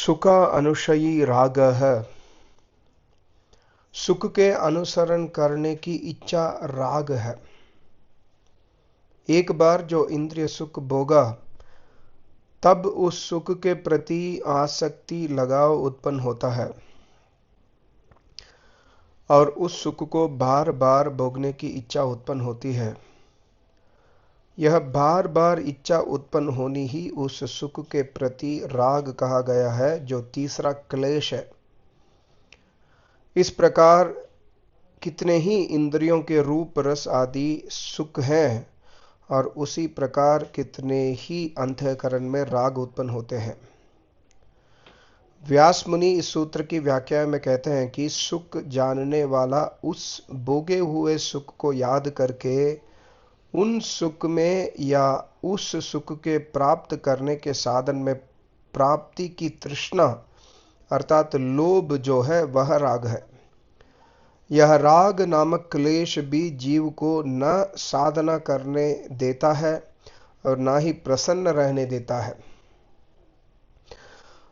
सुख अनुशयी रागः। सुख के अनुसरण करने की इच्छा राग है। एक बार जो इंद्रिय सुख भोगा तब उस सुख के प्रति आसक्ति लगाव उत्पन्न होता है और उस सुख को बार बार भोगने की इच्छा उत्पन्न होती है। यह बार बार इच्छा उत्पन्न होनी ही उस सुख के प्रति राग कहा गया है, जो तीसरा क्लेश है। इस प्रकार कितने ही इंद्रियों के रूप रस आदि सुख हैं और उसी प्रकार कितने ही अंतःकरण में राग उत्पन्न होते हैं। व्यास मुनि इस सूत्र की व्याख्या में कहते हैं कि सुख जानने वाला उस भोगे हुए सुख को याद करके उन सुख में या उस सुख के प्राप्त करने के साधन में प्राप्ति की तृष्णा अर्थात लोभ जो है वह राग है। यह राग नामक क्लेश भी जीव को न साधना करने देता है और न ही प्रसन्न रहने देता है।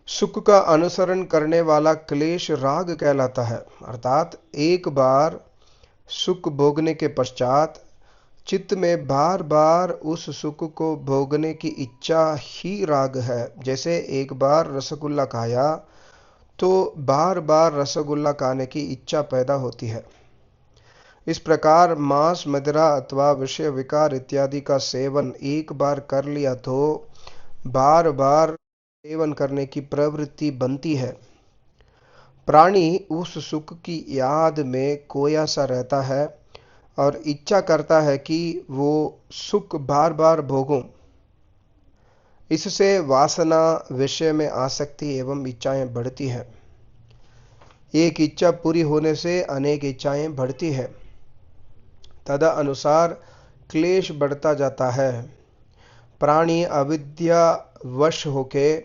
सुख का अनुसरण करने वाला क्लेश राग कहलाता है, अर्थात एक बार सुख भोगने के पश्चात चित्त में बार बार उस सुख को भोगने की इच्छा ही राग है। जैसे एक बार रसगुल्ला खाया तो बार बार रसगुल्ला खाने की इच्छा पैदा होती है। इस प्रकार मांस मदिरा अथवा विषय विकार इत्यादि का सेवन एक बार कर लिया तो बार बार सेवन करने की प्रवृत्ति बनती है। प्राणी उस सुख की याद में खोया सा रहता है और इच्छा करता है कि वो सुख बार बार भोगूं। इससे वासना, विषय में आसक्ति एवं इच्छाएं बढ़ती हैं। एक इच्छा पूरी होने से अनेक इच्छाएं बढ़ती है। तदा अनुसार क्लेश बढ़ता जाता है। प्राणी अविद्या वश होके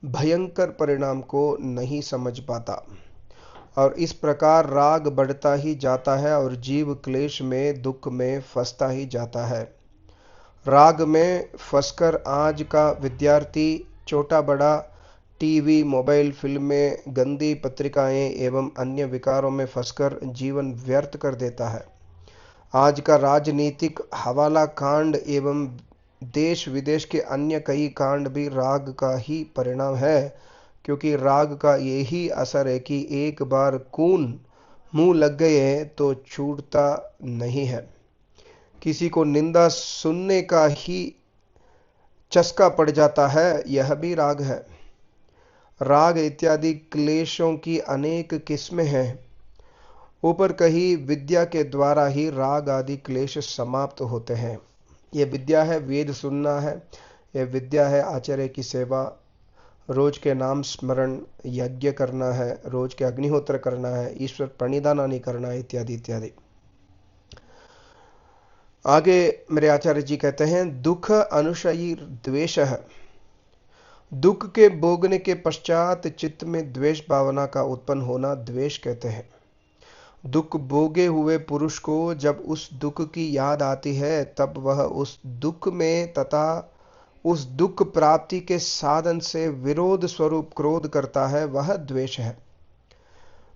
भयंकर परिणाम को नहीं समझ पाता और इस प्रकार राग बढ़ता ही जाता है और जीव क्लेश में, दुख में फंसता ही जाता है। राग में फंसकर आज का विद्यार्थी छोटा बड़ा टीवी, मोबाइल, फिल्में, गंदी पत्रिकाएं एवं अन्य विकारों में फंसकर जीवन व्यर्थ कर देता है। आज का राजनीतिक हवाला कांड एवं देश विदेश के अन्य कई कांड भी राग का ही परिणाम है, क्योंकि राग का यही असर है कि एक बार खून मुंह लग गए तो छूटता नहीं है। किसी को निंदा सुनने का ही चस्का पड़ जाता है, यह भी राग है। राग इत्यादि क्लेशों की अनेक किस्में हैं। ऊपर कही विद्या के द्वारा ही राग आदि क्लेश समाप्त होते हैं। यह विद्या है, वेद सुनना है। यह विद्या है, आचार्य की सेवा, रोज के नाम स्मरण, यज्ञ करना है, रोज के अग्निहोत्र करना है, ईश्वर प्रणिधान नहीं करना है, इत्यादि इत्यादि। आगे मेरे आचार्य जी कहते हैं, दुख अनुशयी द्वेषः। दुख के भोगने के पश्चात चित्त में द्वेष भावना का उत्पन्न होना द्वेष कहते हैं। दुख भोगे हुए पुरुष को जब उस दुख की याद आती है तब वह उस दुख में तथा उस दुख प्राप्ति के साधन से विरोध स्वरूप क्रोध करता है, वह द्वेष है।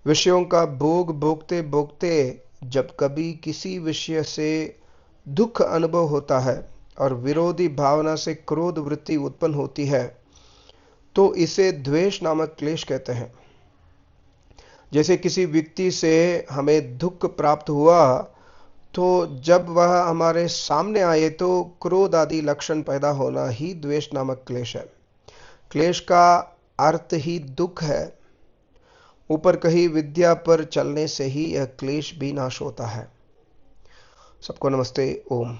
विषयों का भोग भोगते भोगते जब कभी किसी विषय से दुख अनुभव होता है और विरोधी भावना से क्रोध वृत्ति उत्पन्न होती है तो इसे द्वेष नामक क्लेश कहते हैं। जैसे किसी व्यक्ति से हमें दुख प्राप्त हुआ तो जब वह हमारे सामने आए तो क्रोध आदि लक्षण पैदा होना ही द्वेष नामक क्लेश है। क्लेश का अर्थ ही दुख है। ऊपर कही विद्या पर चलने से ही यह क्लेश भी नाश होता है। सबको नमस्ते। ओम।